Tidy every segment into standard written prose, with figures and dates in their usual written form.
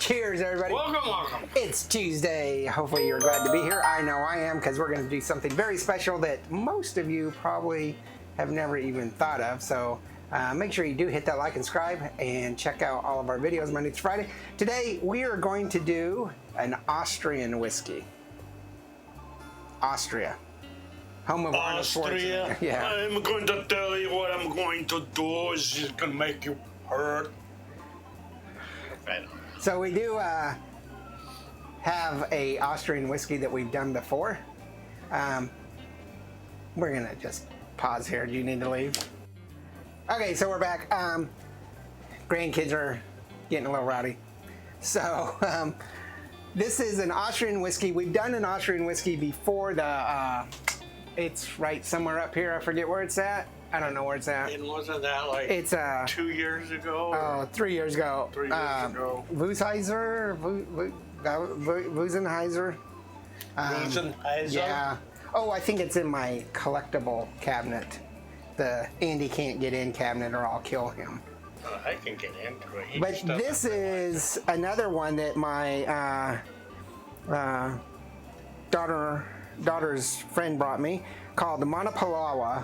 Cheers, everybody. Welcome. It's Tuesday. Hopefully you're glad to be here. I know I am, because we're going to do something very special that most of you probably have never even thought of. So make sure you do hit that like and subscribe and check out all of our videos Monday through Friday. Today we are going to do an Austrian whiskey. Austria. Home of Arnold Austria. Schwarzenegger. Yeah. I'm going to tell you what I'm going to do. It's just going to make you hurt. So we do have a Austrian whiskey that we've done before. We're going to just pause here. Do you need to leave? Okay, so we're back. Grandkids are getting a little rowdy. So this is an Austrian whiskey. We've done an Austrian whiskey before. It's right somewhere up here. I forget where it's at. I don't know where it's at. And wasn't that like it's 2 years ago? Oh, 3 years ago. 3 years ago. Wuzenheiser? Wuzenheiser? Yeah. Oh, I think it's in my collectible cabinet. The Andy can't get in cabinet or I'll kill him. I can get into it. But this is another one that my daughter's friend brought me, called the Monopolowa.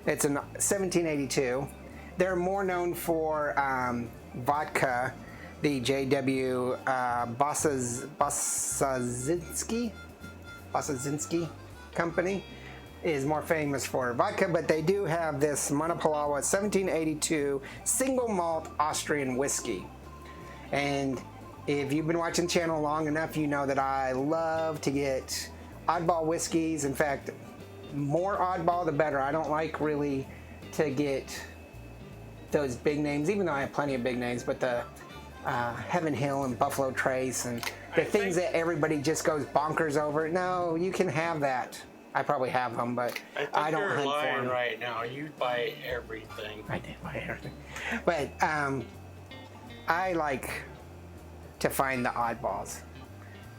It's in 1782. They're more known for vodka. The J.W. Bosazinski company is more famous for vodka, but they do have this Monopolowa 1782 single malt Austrian whiskey. And if you've been watching the channel long enough, you know that I love to get oddball whiskeys. In fact, more oddball the better. I don't like really to get those big names, even though I have plenty of big names, but the Heaven Hill and Buffalo Trace and the things that everybody just goes bonkers over. No, you can have that. I probably have them, but I don't hunt for them. Right now. You buy everything. I did buy everything. But I like to find the oddballs.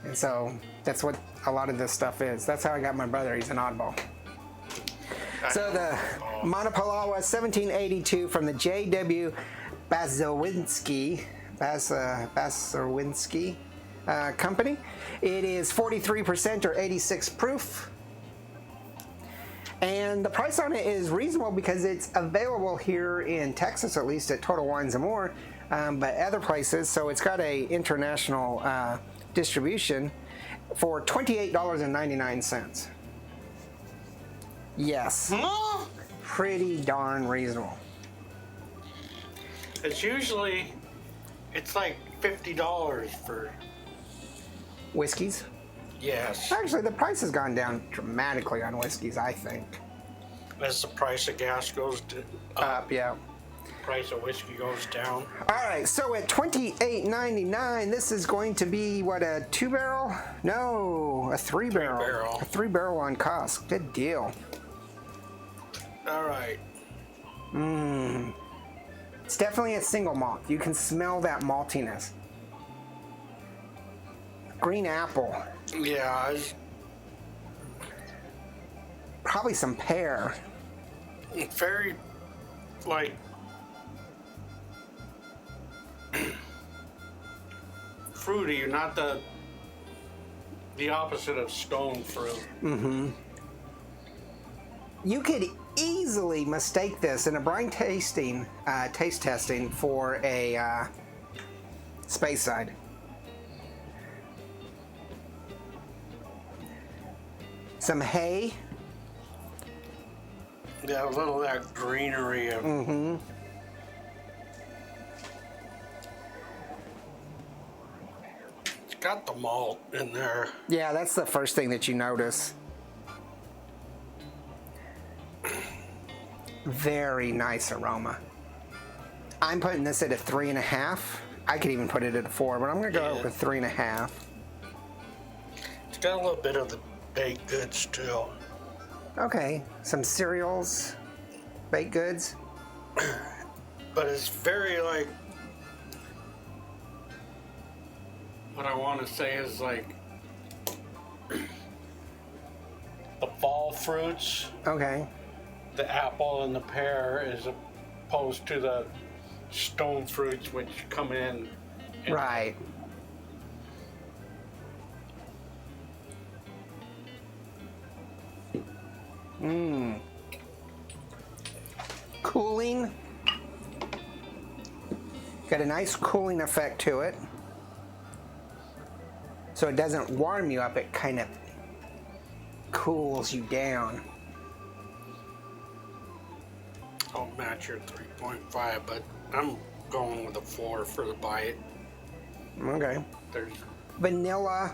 And so that's what a lot of this stuff is. That's how I got my brother. He's an oddball. So the Monopolowa 1782 from the J.W. Bosazinski company. It is 43% or 86 proof. And the price on it is reasonable because it's available here in Texas, at least at Total Wines & More, but other places. So it's got a international distribution for $28.99. Yes. Huh? Pretty darn reasonable. It's usually, it's like $50 for Whiskeys? Yes. Actually, the price has gone down dramatically on whiskeys, I think. As the price of gas goes up, yeah. Price of whiskey goes down. All right, so at $28.99, this is going to be, what, a 2-barrel? No, a 3-barrel. A 3-barrel on cask. Good deal. All right. It's definitely a single malt. You can smell that maltiness. Green apple. Yeah. Probably some pear. Very, like, fruity, not the opposite of stone fruit. Mm-hmm. You could easily mistake this in a blind taste testing for a Speyside. Some hay. Yeah, a little of that greenery. Mm-hmm. It's got the malt in there. Yeah, that's the first thing that you notice. Very nice aroma. I'm putting this at a 3.5. I could even put it at a 4, but I'm going to go with 3.5. It's got a little bit of the baked goods too. Okay, some cereals, baked goods. But it's very like, what I want to say is like the fall fruits. Okay. The apple and the pear, as opposed to the stone fruits, which come in Right. Cooling. Got a nice cooling effect to it. So it doesn't warm you up, it kind of cools you down. I'll match your 3.5, but I'm going with a 4 for the bite. Okay. There's Vanilla.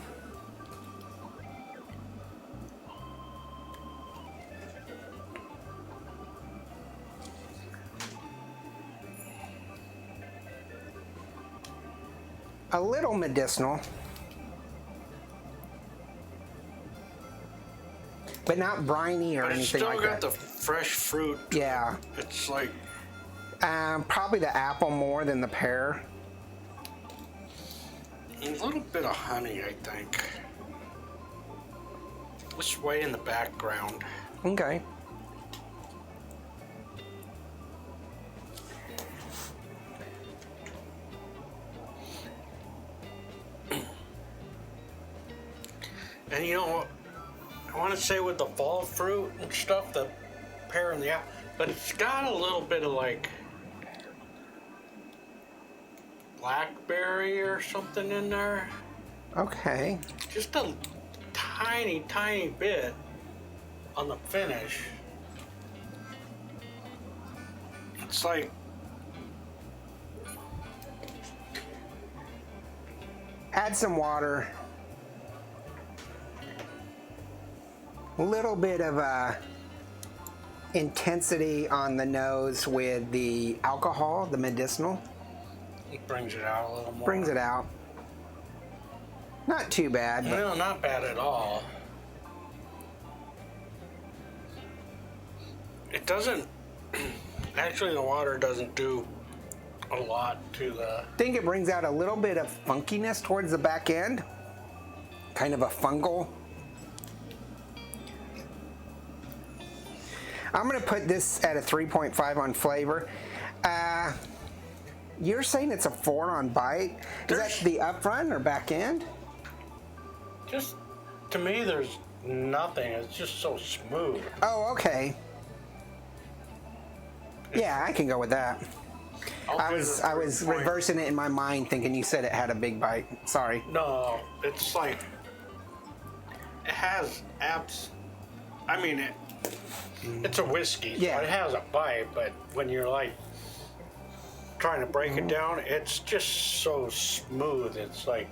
A little medicinal. But not briny or but it's anything still like got that. the fresh fruit. Yeah. It's like Probably the apple more than the pear. a little bit of honey, I think. It's way in the background. Okay. And you know what? I want to say with the fall fruit and stuff, the pear and the apple, but it's got a little bit of like blackberry or something in there. Okay. Just a tiny, tiny bit on the finish. It's like Add some water. A little bit of intensity on the nose with the alcohol, the medicinal. it brings it out a little more. Brings it out. Not too bad. But No, not bad at all. It doesn't. Actually, the water doesn't do a lot to the. I think it brings out a little bit of funkiness towards the back end. Kind of a fungal. I'm going to put this at a 3.5 on flavor. You're saying it's a 4 on bite? Is that the up front or back end? Just to me, there's nothing. It's just so smooth. Oh, okay. Yeah, I can go with that. I was reversing it in my mind, thinking you said it had a big bite. Sorry. No, it's like it has abs. I mean, it's a whiskey, Yeah. so it has a bite. But when you're like trying to break it down, it's just so smooth. It's like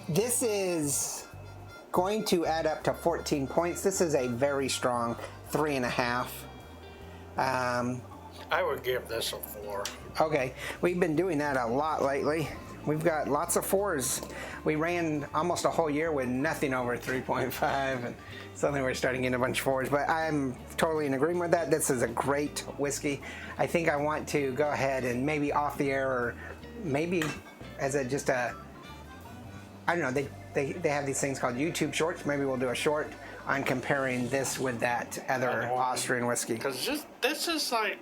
This is going to add up to 14 points. This is a very strong 3.5. I would give this a 4. Okay, we've been doing that a lot lately. We've got lots of 4s. We ran almost a whole year with nothing over 3.5, and suddenly we're starting getting a bunch of 4s. But I'm totally in agreement with that. This is a great whiskey. I think I want to go ahead and maybe off the air, or maybe as a just a, I don't know, they have these things called YouTube shorts. Maybe we'll do a short on comparing this with that other Austrian whiskey. Because this is like,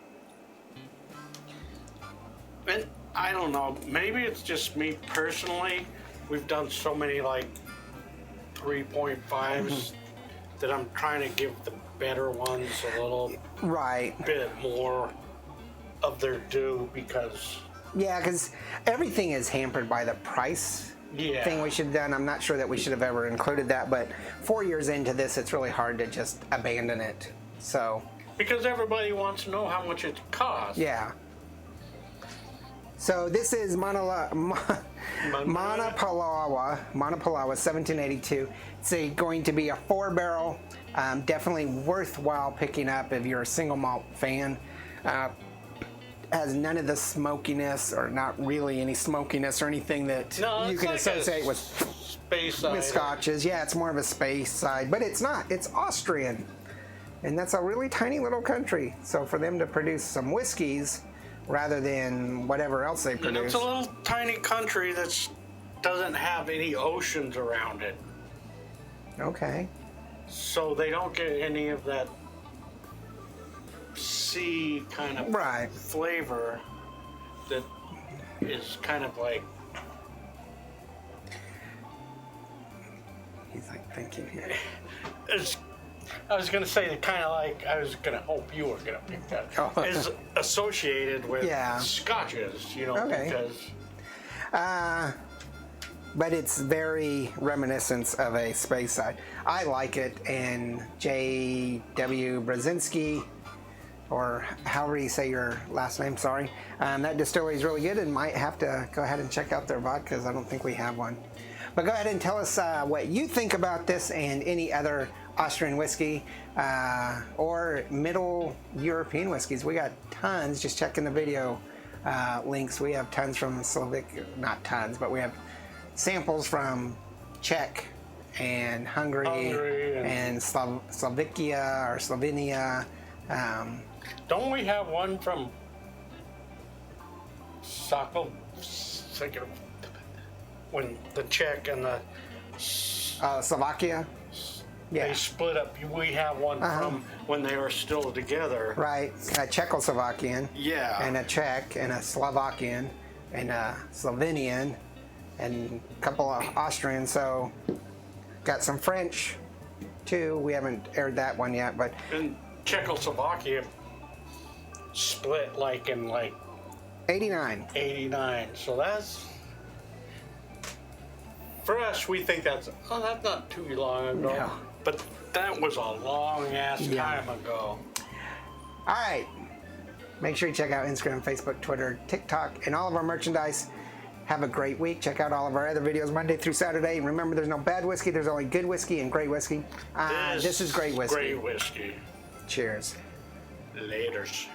and I don't know, maybe it's just me personally. We've done so many like 3.5s that I'm trying to give the better ones a little Right. bit more of their due because Yeah, because everything is hampered by the price thing we should have done. I'm not sure that we should have ever included that, but 4 years into this, it's really hard to just abandon it. So, because everybody wants to know how much it costs. yeah. So this is Monopolowa 1782. It's going to be a 4-barrel. Definitely worthwhile picking up if you're a single malt fan. Has none of the smokiness, or not really any smokiness or anything that you can associate with scotches. Yeah, it's more of a space side, but it's not. It's Austrian, and that's a really tiny little country. So for them to produce some whiskeys rather than whatever else they produce, it's a little tiny country that doesn't have any oceans around it, okay. so they don't get any of that sea kind of Right. flavor that is kind of like He's like thinking here. I was going to say kind of like, I was going to hope you were going to pick that. Oh. Is associated with Yeah. scotches, you know, Okay. because... But it's very reminiscent of a space side. I like it, and J.W. Brzezinski, or however you say your last name, sorry. That distillery is really good, and might have to go ahead and check out their vodkas. I don't think we have one. But go ahead and tell us what you think about this and any other Austrian whiskey or Middle European whiskeys. We got tons. Just checking the video links. We have tons from not tons, but we have samples from Czech and Hungary and Slovakia or Slovenia. Don't we have one from when the Czech and the Slovakia? they Yeah. split up? We have one from when they were still together. Right. A Czechoslovakian. Yeah. And a Czech and a Slovakian and a Slovenian and a couple of Austrian. So got some French too. We haven't aired that one yet, but And Czechoslovakia split in 89. 89. So that's, for us, we think that's not too long ago. No. But that was a long ass Yeah. time ago. All right. Make sure you check out Instagram, Facebook, Twitter, TikTok, and all of our merchandise. Have a great week. Check out all of our other videos Monday through Saturday. And remember, there's no bad whiskey. There's only good whiskey and great whiskey. This is great whiskey. Great whiskey. Cheers. Laters.